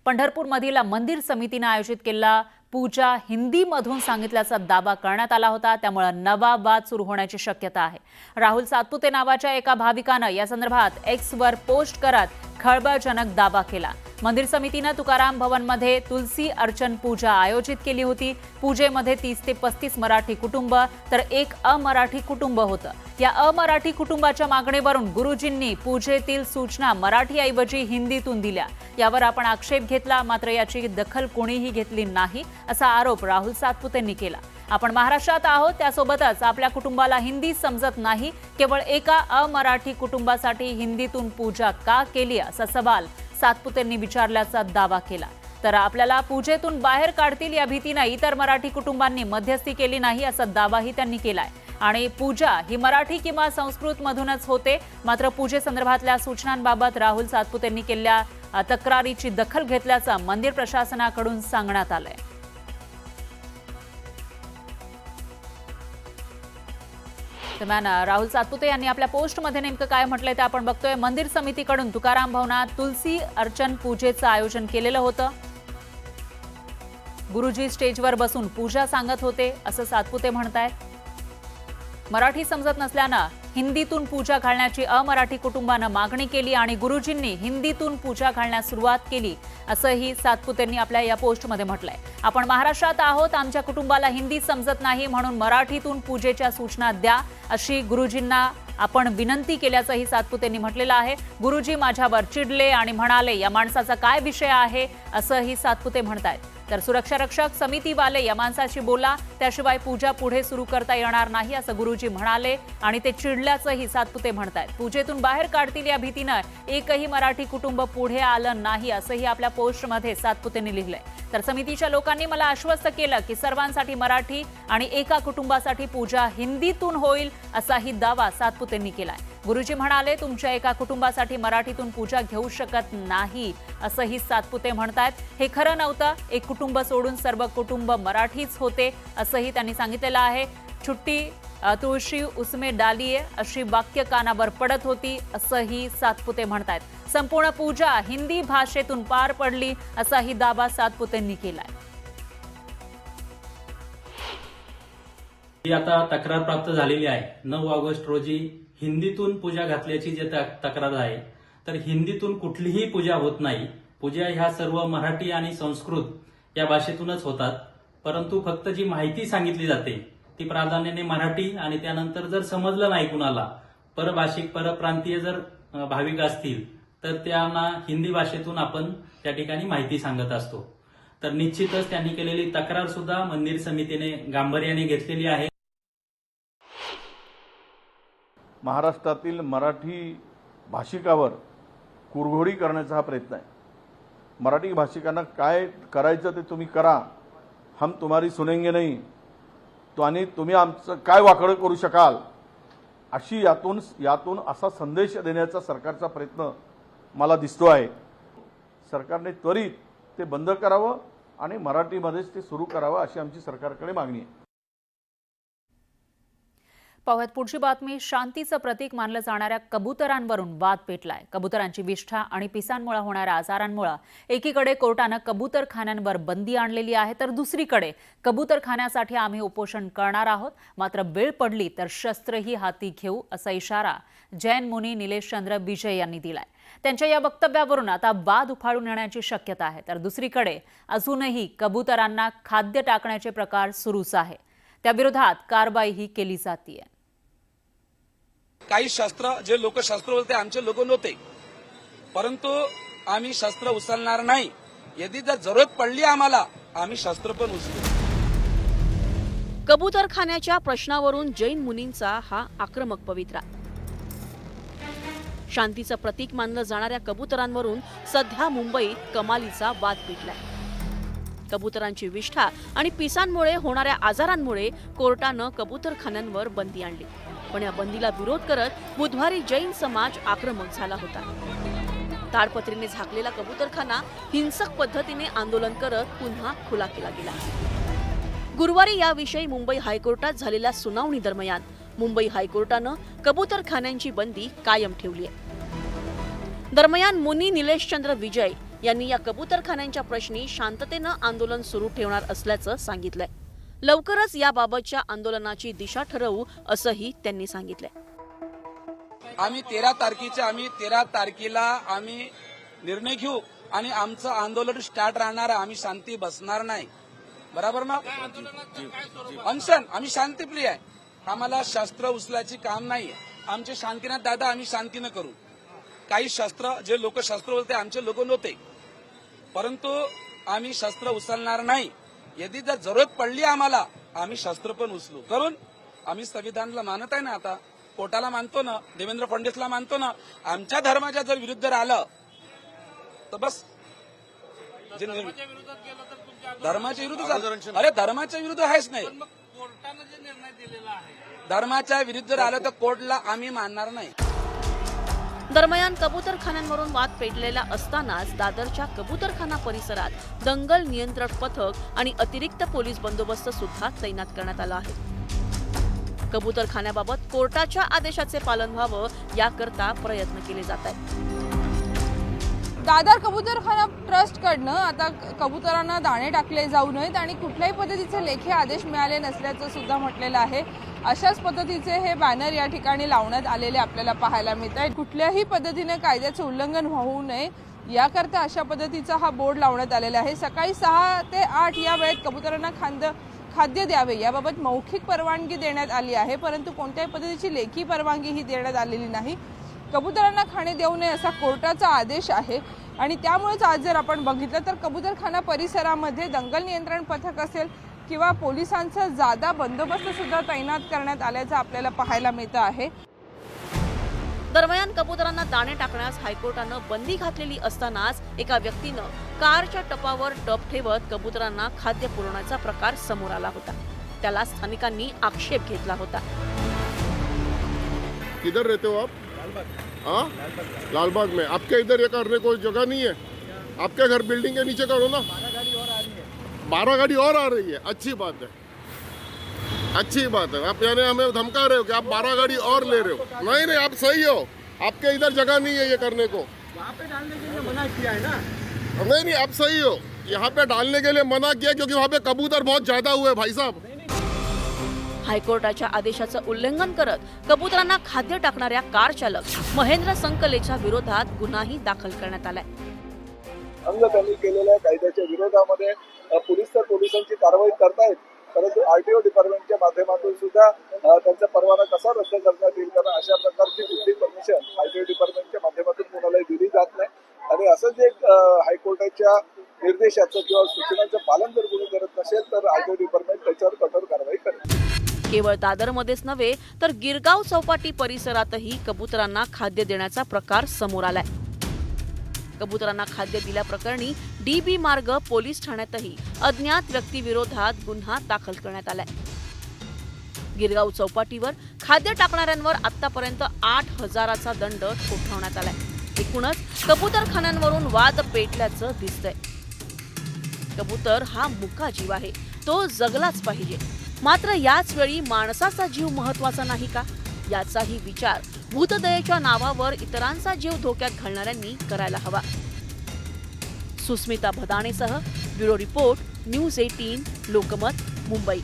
पंढरपूरमधील मंदिर समितीने आयोजित केलेला पूजा हिंदीमधून सांगितल्याचा दावा करण्यात आला होता, त्यामुळे नवा वाद सुरू होण्याची शक्यता आहे। राहुल सातपुते नावाच्या एका भाविकाने या संदर्भात एक्सवर पोस्ट करत खळबळजनक दावा केला। मंदिर समितीने तुकाराम भवनमध्ये तुलसी अर्चन पूजा आयोजित केली होती। पूजेमध्ये 30 ते 35 मराठी कुटुंब तर एक अमराठी कुटुंब होतं। या अमराठी कुटुंबाच्या मागणीवरून गुरुजींनी पूजेतील सूचना मराठीऐवजी हिंदीतून दिल्या। यावर आपण आक्षेप घेतला, मात्र याची दखल कोणीही घेतली नाही असा आरोप राहुल सातपुतेंनी केला। आपण महाराष्ट्रात आहोत, त्यासोबतच आपल्या कुटुंबाला हिंदी समजत नाही, केवळ एका अमराठी कुटुंबासाठी हिंदीतून पूजा का केली असा सवाल सातपुतेंनी विचारल्याचा दावा केला। तर आपल्याला पूजेतून बाहेर काढतील या भीतीने इतर मराठी कुटुंबांनी मध्यस्थी केली नाही असा दावाही त्यांनी केलाय। आणि पूजा ही मराठी किंवा संस्कृत मधूनच होते, मात्र पूजेसंदर्भातल्या सूचनांबाबत राहुल सातपुतेंनी केलेल्या तक्रारीची दखल घेतल्याचं मंदिर प्रशासनाकडून सांगण्यात आलंय। दरम्यान राहुल सातपुते यांनी आपल्या पोस्टमध्ये नेमकं काय म्हटलंय ते आपण बघतोय। मंदिर समितीकडून तुकाराम भवनात तुलसी अर्चन पूजेचं आयोजन केलेलं होतं। गुरुजी स्टेजवर बसून पूजा सांगत होते असं सातपुते म्हणतायत। मराठी समजत नसल्यानं हिंदीतून पूजा घालण्याची अमराठी कुटुंबानं मागणी केली आणि गुरुजींनी हिंदीतून पूजा घालण्यास सुरुवात केली असंही सातपुतेंनी आपल्या या पोस्टमध्ये म्हटलंय। आपण महाराष्ट्रात आहोत, आमच्या कुटुंबाला हिंदी समजत नाही, म्हणून मराठीतून पूजेच्या सूचना द्या अशी गुरुजींना आपण विनंती केल्याचंही सातपुतेंनी म्हटलेलं आहे। गुरुजी माझ्यावर चिडले आणि म्हणाले या माणसाचा काय विषय आहे असंही सातपुते म्हणतायत। तर सुरक्षा रक्षक समितीवाले या माणसाशी बोला, त्याशिवाय पूजा पुढे सुरू करता येणार नाही असं गुरुजी म्हणाले आणि ते चिडल्याचंही सातपुते म्हणतायत। पूजेतून बाहेर काढतील या भीतीनं एकही मराठी कुटुंब पुढे आलं नाही असंही आपल्या पोस्टमध्ये सातपुतेंनी लिहिलंय। तर समितीच्या लोकांनी मला आश्वस्त केलं की सर्वांसाठी मराठी आणि एका कुटुंबासाठी पूजा हिंदीतून होईल असाही दावा सातपुतेंनी केलाय। गुरुजी म्हणाले तुमच्या एका कुटुंबासाठी मराठीतून पूजा घेऊ शकत नाही असंही सातपुते म्हणतायत। हे खरं नव्हतं, एक कुटुंब सोडून सर्व कुटुंब मराठीच होते असंही त्यांनी सांगितलेलं आहे। छुट्टी तुळशी उसमें डालिये अशी वाक्य कानावर पडत होती असंही सातपुते म्हणतायत। संपूर्ण पूजा हिंदी भाषेतून पार पडली असाही दावा सातपुतेंनी केलाय। ही आता तक्रार प्राप्त झालेली आहे। 9 ऑगस्ट रोजी हिंदीतून पूजा घातल्याची जे तक्रार आहे, तर हिंदीतून कुठलीही पूजा होत नाही। पूजा ह्या सर्व मराठी आणि संस्कृत या भाषेतूनच होतात, परंतु फक्त जी माहिती सांगितली जाते ती प्राधान्याने मराठी आणि त्यानंतर जर समजलं नाही कुणाला, परभाषिक परप्रांतीय जर भाविक असतील तर त्यांना हिंदी भाषेतून आपण त्या ठिकाणी माहिती सांगत असतो। तर निश्चितच त्यांनी केलेली तक्रार सुद्धा मंदिर समितीने गांभीर्याने घेतलेली आहे। महाराष्ट्रातील मराठी भाषिकावर कुरघोडी करण्याचा हा प्रयत्न आहे। मराठी भाषिकांना काय करायचं ते तुम्ही करा, हम तुम्हारी सुनेंगे नहीं, तो आणि तुम्ही आमचं काय वाकडं करू शकाल अशी यातून असा संदेश देण्याचा सरकारचा प्रयत्न मला दिसतो आहे। सरकारने त्वरित ते बंद करावं आणि मराठीमध्येच ते सुरू करावं अशी आमची सरकारकडे मागणी आहे। पाहुयात पुढची बातमी। शांतीचं प्रतीक मानलं जाणाऱ्या कबुतरांवरून वाद पेटलाय। कबुतरांची विष्ठा आणि पिसांमुळे होणाऱ्या आजारांमुळे एकीकडे कोर्टानं कबूतरखान्यांवर बंदी आणलेली आहे, तर दुसरीकडे कबूतरखान्यासाठी आम्ही उपोषण करणार आहोत, मात्र वेळ पडली तर शस्त्रही हाती घेऊ असा इशारा जैन मुनी निलेशचंद्र विजय यांनी दिलाय। त्यांच्या या वक्तव्यावरून आता वाद उफाळून येण्याची शक्यता आहे। तर दुसरीकडे अजूनही कबूतरांना खाद्य टाकण्याचे प्रकार सुरूच आहे, त्याविरोधात कारवाईही केली जाते। काही शस्त्र जे लोक शस्त्र बोलते आमचे लोक नव्हते, परंतु आम्ही शस्त्र उचलणार नाही। यदि जर जरूरत पडली आम्हाला आम्ही शस्त्र पण उचलू। कबूतरखान्याच्या प्रश्नावरून जैन मुनींचा हा आक्रमक पवित्रा। शांतीचं प्रतीक मानलं जाणाऱ्या कबूतरांवरून सध्या मुंबईत कमालीचा वाद पेटलाय। कबूतरांची विष्ठा आणि पिसांमुळे होणाऱ्या आजारांमुळे कोर्टानं कबूतरखान्यांवर बंदी आणली, पण या बंदीला विरोध करत बुधवारी जैन समाज आक्रमक झाला होता। ताडपत्रीने झाकलेला कबूतरखाना हिंसक पद्धतीने आंदोलन करत पुन्हा खुला केला गेला। गुरुवारी याविषयी मुंबई हायकोर्टात झालेल्या सुनावणी दरम्यान मुंबई हायकोर्टानं कबूतरखान्यांची बंदी कायम ठेवली आहे। दरम्यान मुनी निलेशचंद्र विजय यांनी या कबूतरखान्यांच्या प्रश्नी शांततेनं आंदोलन सुरू ठेवणार असल्याचं सांगितलंय. लवकरच याबाबतच्या आंदोलनाची दिशा ठरवू असंही त्यांनी सांगितलंय. आम्ही 13 तारखेला आम्ही निर्णय घेऊ आणि आमचं आंदोलन स्टार्ट राहणार आहे. आम्ही शांती बसणार नाही. बरोबर ना? अनशन आम्ही शांतीप्रिय आहे. आम्हाला शस्त्र उचलायची काम नाही. आमचे शांतीनाथ दादा आम्ही शांतीनं करू. काही शस्त्र जे लोक शस्त्र बोलते आमचे लोक नव्हते, परंतु आम्ही शस्त्र उचलणार नाही. यदि जर जरूरत पडली आम्हाला आम्ही शस्त्र पण उचलू. करून आम्ही संविधानाला मानत आहे ना, आता कोर्टाला मानतो ना, देवेंद्र फडणवीसला मानतो ना. आमच्या धर्माच्या जर विरुद्ध राहिलं तर बस धर्माच्या विरुद्ध. अरे धर्माच्या विरुद्ध आहेच नाही. धर्माच्या विरुद्ध राहिलं तर कोर्टला आम्ही मानणार नाही. दरम्यान कबूतरखान्यांवरून वाद पेटलेला असतानाच दादरच्या कबूतरखाना परिसरात दंगल नियंत्रण पथक आणि अतिरिक्त पोलीस बंदोबस्त सुद्धा तैनात करण्यात आला आहे. कबूतरखान्याबाबत कोर्टाच्या आदेशाचे पालन व्हावं याकरता प्रयत्न केले जात आहेत. दादर कबूतरखाना ट्रस्टकडनं आता कबुतरांना दाणे टाकले जाऊ नयेत आणि कुठल्याही पद्धतीचे लेखी आदेश मिळाले नसल्याचं सुद्धा म्हटलेलं आहे. अशाच पद्धतीचे हे बॅनर या ठिकाणी लावण्यात आलेले आपल्याला पाहायला मिळत आहे. कुठल्याही पद्धतीने कायद्याचं उल्लंघन होऊ नये याकरता अशा पद्धतीचा हा बोर्ड लावण्यात आलेला आहे. सकाळी 6 ते 8 या वेळेत कबुतरांना खाद्य द्यावे याबाबत मौखिक परवानगी देण्यात आली आहे, परंतु कोणत्याही पद्धतीची लेखी परवानगी ही देण्यात आलेली नाही. कबुतरांना खाणे देऊ नये असा कोर्टाचा आदेश आहे आणि त्यामुळेच आज जर आपण बघितलं तर कबूतरखाना परिसरामध्ये दंगल नियंत्रण पथक असेल किंवा पोलिसांचा जादा बंदोबस्त सुद्धा तैनात करण्यात आल्याचं आपल्याला पाहायला मिळतं आहे. दरम्यान कबुतरांना दाणे टाकण्यास हायकोर्टानं बंदी घातलेली असतानाच एका व्यक्तीनं कारच्या टपावर टप ठेवत कबुतरांना खाद्य पुरवण्याचा प्रकार समोर आला होता. त्याला स्थानिकांनी आक्षेप घेतला होता. किधर रहते हो आप? हाँ, लालबाग में. आपके इधर ये करने को जगह नहीं है? आपके घर बिल्डिंग के नीचे करो ना. 12 गाड़ी और आ रही है. अच्छी बात है, अच्छी बात है. आप यानी हमें धमका रहे हो कि आप 12 गाड़ी और ले रहे हो. नहीं नहीं, आप सही हो. आपके इधर जगह नहीं है ये करने को. वहाँ पे डालने के लिए मना किया है ना. नहीं नहीं, आप सही हो. यहाँ पे डालने के लिए मना किया क्योंकि वहाँ पे कबूतर बहुत ज्यादा हुए भाई साहब. हायकोर्टाच्या आदेशाचं उल्लंघन करत कबुतरांना खाद्य टाकणाऱ्या कार चालक महेंद्र संकलेच्या विरोधात गुन्हाही दाखल करण्यात आलाय. अंग त्यांनी केलेल्या कायद्याच्या विरोधामध्ये पोलीस तर पोलिसांची कारवाई करतायत, परंतु आरटीओ डिपार्टमेंटच्या माध्यमातून सुद्धा त्यांचा परवाना कसा रद्द करण्यात येईल, कारण अशा प्रकारची कुठली परमिशन आरटीओ डिपार्टमेंटच्या माध्यमातून कोणालाही दिली जात नाही. आणि असंच एक हायकोर्टाच्या निर्देशाचं किंवा सूचनांचं पालन जर कोणी करत नसेल तर आरटीओ डिपार्टमेंट त्याच्यावर कठोर कारवाई करेल. केवळ दादरमध्येच नव्हे तर गिरगाव चौपाटी परिसरातही कबुतरांना खाद्य देण्याचा प्रकार समोर आलाय. कबुतरांना खाद्य दिल्याप्रकरणी DB मार्ग पोलीस ठाण्यातही अज्ञात व्यक्तीविरोधात गुन्हा दाखल करण्यात आलाय. गिरगाव चौपाटीवर खाद्य टाकणाऱ्यांवर आतापर्यंत 8,000चा दंड ठोठावण्यात आलाय. एकूणच कबूतरखान्यांवरून वाद पेटल्याचं दिसतंय. कबूतर हा मुका जीव आहे, तो जगलाच पाहिजे. मात्र याच वेळी माणसाचा जीव महत्वाचा नाही का याचाही विचार भूतदयेच्या नावावर इतरांचा जीव धोक्यात घालणाऱ्यांनी करायला हवा. सुस्मिता भदाणेसह bureau report, news 18, Lokmat, Mumbai.